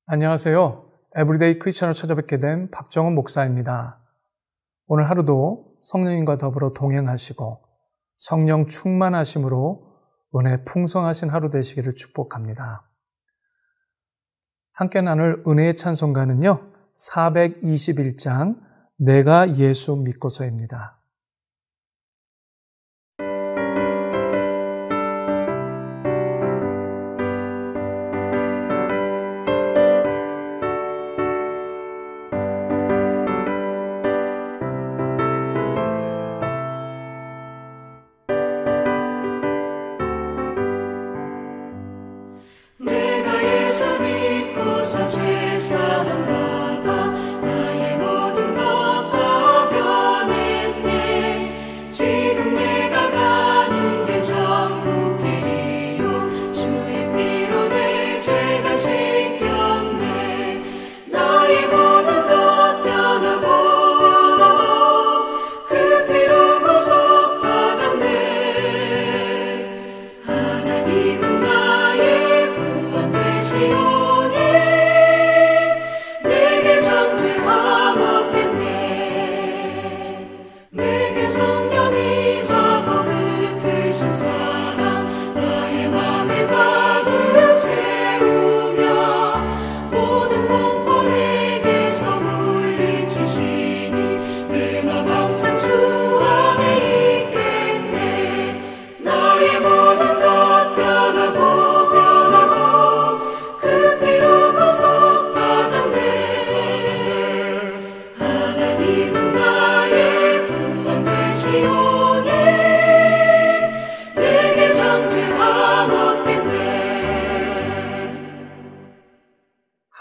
안녕하세요. 에브리데이 크리스천을 찾아뵙게 된 박정은 목사입니다. 오늘 하루도 성령님과 더불어 동행하시고 성령 충만하심으로 은혜 풍성하신 하루 되시기를 축복합니다. 함께 나눌 은혜의 찬송가는요, 421장 내가 예수 믿고서입니다.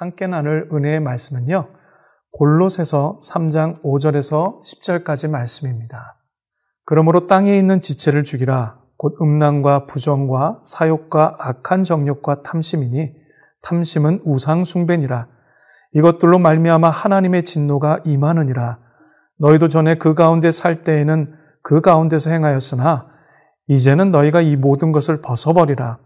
함께 나눌 은혜의 말씀은요, 골로새서 3장 5절에서 10절까지 말씀입니다. 그러므로 땅에 있는 지체를 죽이라. 곧 음란과 부정과 사욕과 악한 정욕과 탐심이니 탐심은 우상 숭배니라. 이것들로 말미암아 하나님의 진노가 임하느니라. 너희도 전에 그 가운데 살 때에는 그 가운데서 행하였으나 이제는 너희가 이 모든 것을 벗어버리라.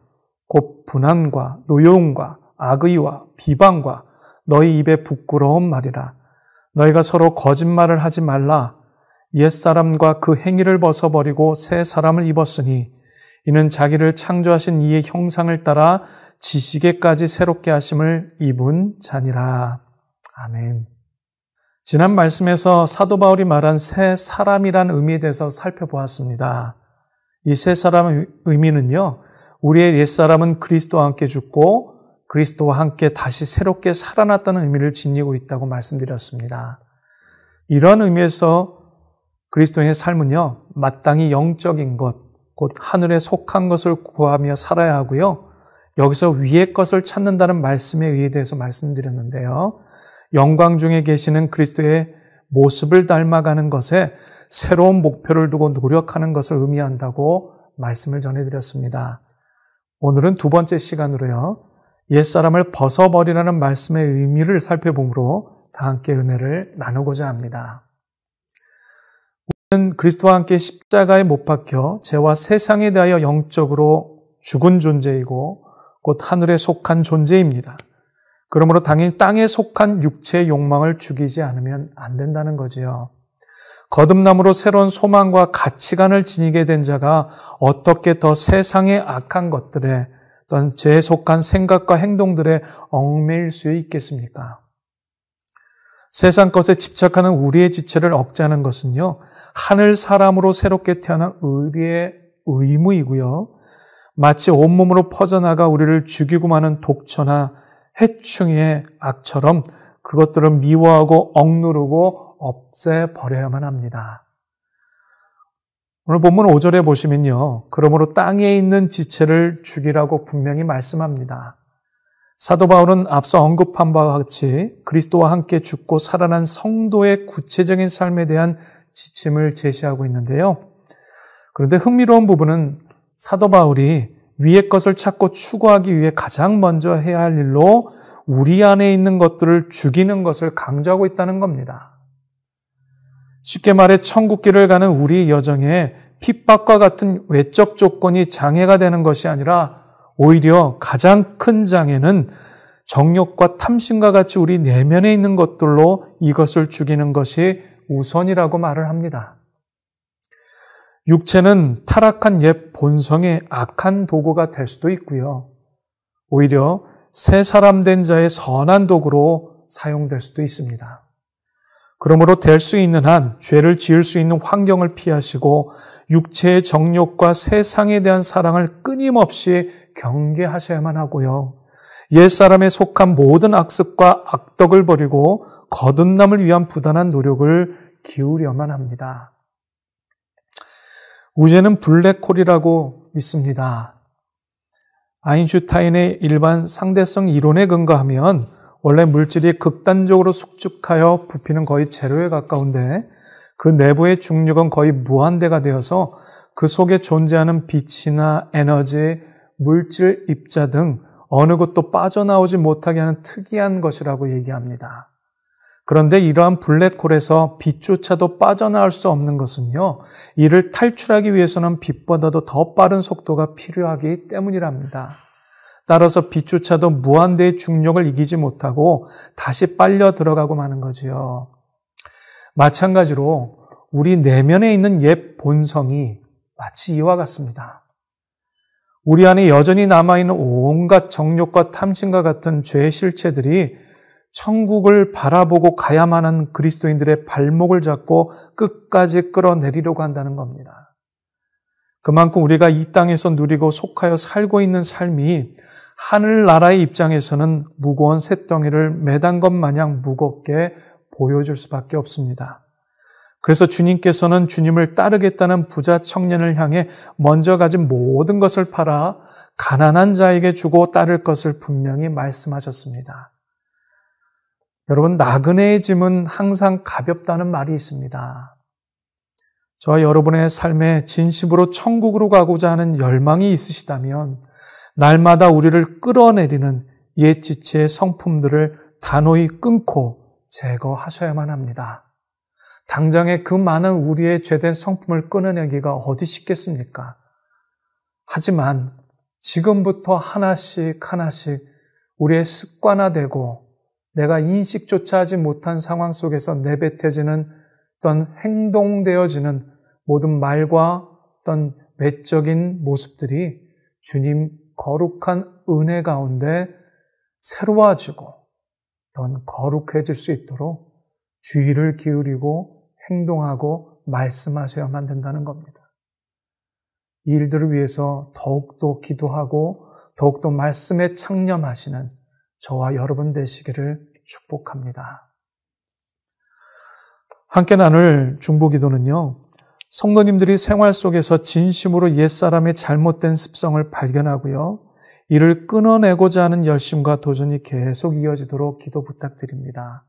곧 분한과 노여움과 악의와 비방과 너희 입에 부끄러운 말이라. 너희가 서로 거짓말을 하지 말라. 옛사람과 그 행위를 벗어버리고 새 사람을 입었으니 이는 자기를 창조하신 이의 형상을 따라 지식에까지 새롭게 하심을 입은 자니라. 아멘. 지난 말씀에서 사도 바울이 말한 새 사람이란 의미에 대해서 살펴보았습니다. 이 새 사람의 의미는요, 우리의 옛사람은 그리스도와 함께 죽고 그리스도와 함께 다시 새롭게 살아났다는 의미를 지니고 있다고 말씀드렸습니다. 이런 의미에서 그리스도인의 삶은요, 마땅히 영적인 것, 곧 하늘에 속한 것을 구하며 살아야 하고요. 여기서 위의 것을 찾는다는 말씀에 의해 대해서 말씀드렸는데요. 영광 중에 계시는 그리스도의 모습을 닮아가는 것에 새로운 목표를 두고 노력하는 것을 의미한다고 말씀을 전해드렸습니다. 오늘은 두 번째 시간으로요, 옛사람을 벗어버리라는 말씀의 의미를 살펴보므로 다 함께 은혜를 나누고자 합니다. 우리는 그리스도와 함께 십자가에 못 박혀 죄와 세상에 대하여 영적으로 죽은 존재이고 곧 하늘에 속한 존재입니다. 그러므로 당연히 땅에 속한 육체의 욕망을 죽이지 않으면 안 된다는 거지요. 거듭남으로 새로운 소망과 가치관을 지니게 된 자가 어떻게 더 세상의 악한 것들에 또는 죄에 속한 생각과 행동들에 얽매일 수 있겠습니까? 세상 것에 집착하는 우리의 지체를 억제하는 것은요, 하늘 사람으로 새롭게 태어난 우리의 의무이고요, 마치 온몸으로 퍼져나가 우리를 죽이고 마는 독초나 해충의 악처럼 그것들을 미워하고 억누르고 없애버려야만 합니다. 오늘 본문 5절에 보시면요, 그러므로 땅에 있는 지체를 죽이라고 분명히 말씀합니다. 사도 바울은 앞서 언급한 바와 같이 그리스도와 함께 죽고 살아난 성도의 구체적인 삶에 대한 지침을 제시하고 있는데요. 그런데 흥미로운 부분은 사도 바울이 위의 것을 찾고 추구하기 위해 가장 먼저 해야 할 일로 우리 안에 있는 것들을 죽이는 것을 강조하고 있다는 겁니다. 쉽게 말해 천국길을 가는 우리 여정에 핍박과 같은 외적 조건이 장애가 되는 것이 아니라 오히려 가장 큰 장애는 정욕과 탐심과 같이 우리 내면에 있는 것들로 이것을 죽이는 것이 우선이라고 말을 합니다. 육체는 타락한 옛 본성의 악한 도구가 될 수도 있고요. 오히려 새 사람 된 자의 선한 도구로 사용될 수도 있습니다. 그러므로 될 수 있는 한 죄를 지을 수 있는 환경을 피하시고 육체의 정욕과 세상에 대한 사랑을 끊임없이 경계하셔야만 하고요. 옛사람에 속한 모든 악습과 악덕을 버리고 거듭남을 위한 부단한 노력을 기울여만 합니다. 우주는 블랙홀이라고 믿습니다. 아인슈타인의 일반 상대성 이론에 근거하면 원래 물질이 극단적으로 숙축하여 부피는 거의 제로에 가까운데 그 내부의 중력은 거의 무한대가 되어서 그 속에 존재하는 빛이나 에너지, 물질, 입자 등 어느 것도 빠져나오지 못하게 하는 특이한 것이라고 얘기합니다. 그런데 이러한 블랙홀에서 빛조차도 빠져나올 수 없는 것은요, 이를 탈출하기 위해서는 빛보다도 더 빠른 속도가 필요하기 때문이랍니다. 따라서 빛조차도 무한대의 중력을 이기지 못하고 다시 빨려 들어가고 마는 거지요. 마찬가지로 우리 내면에 있는 옛 본성이 마치 이와 같습니다. 우리 안에 여전히 남아있는 온갖 정욕과 탐심과 같은 죄의 실체들이 천국을 바라보고 가야만 하는 그리스도인들의 발목을 잡고 끝까지 끌어내리려고 한다는 겁니다. 그만큼 우리가 이 땅에서 누리고 속하여 살고 있는 삶이 하늘나라의 입장에서는 무거운 쇳덩이를 매단 것 마냥 무겁게 보여줄 수밖에 없습니다. 그래서 주님께서는 주님을 따르겠다는 부자 청년을 향해 먼저 가진 모든 것을 팔아 가난한 자에게 주고 따를 것을 분명히 말씀하셨습니다. 여러분, 나그네의 짐은 항상 가볍다는 말이 있습니다. 저와 여러분의 삶에 진심으로 천국으로 가고자 하는 열망이 있으시다면 날마다 우리를 끌어내리는 옛 지체의 성품들을 단호히 끊고 제거하셔야만 합니다. 당장에 그 많은 우리의 죄된 성품을 끊어내기가 어디 쉽겠습니까? 하지만 지금부터 하나씩 우리의 습관화되고 내가 인식조차 하지 못한 상황 속에서 내뱉어지는 어떤 행동되어지는 모든 말과 어떤 외적인 모습들이 주님 거룩한 은혜 가운데 새로워지고 또한 거룩해질 수 있도록 주의를 기울이고 행동하고 말씀하셔야만 된다는 겁니다. 이 일들을 위해서 더욱더 기도하고 더욱더 말씀에 창념하시는 저와 여러분 되시기를 축복합니다. 함께 나눌 중보기도는요, 성도님들이 생활 속에서 진심으로 옛사람의 잘못된 습성을 발견하고요, 이를 끊어내고자 하는 열심과 도전이 계속 이어지도록 기도 부탁드립니다.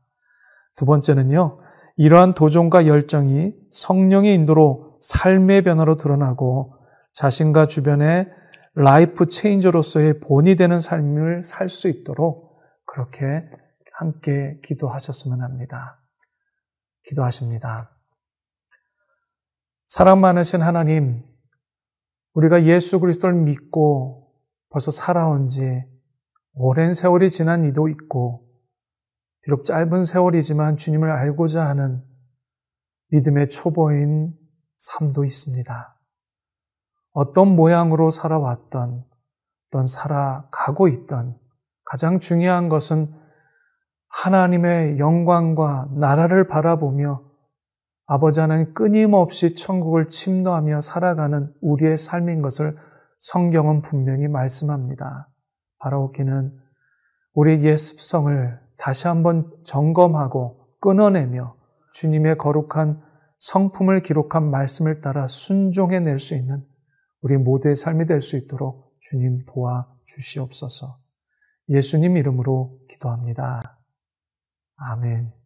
두 번째는요, 이러한 도전과 열정이 성령의 인도로 삶의 변화로 드러나고 자신과 주변의 라이프 체인저로서의 본이 되는 삶을 살 수 있도록 그렇게 함께 기도하셨으면 합니다. 기도하십니다. 사랑 많으신 하나님, 우리가 예수 그리스도를 믿고 벌써 살아온 지 오랜 세월이 지난 이도 있고 비록 짧은 세월이지만 주님을 알고자 하는 믿음의 초보인 삶도 있습니다. 어떤 모양으로 살아왔던, 어떤 살아가고 있던 가장 중요한 것은 하나님의 영광과 나라를 바라보며 아버지 하나님 끊임없이 천국을 침노하며 살아가는 우리의 삶인 것을 성경은 분명히 말씀합니다. 바라옵기는 우리의 옛 습성을 다시 한번 점검하고 끊어내며 주님의 거룩한 성품을 기록한 말씀을 따라 순종해낼 수 있는 우리 모두의 삶이 될 수 있도록 주님 도와주시옵소서. 예수님 이름으로 기도합니다. 아멘.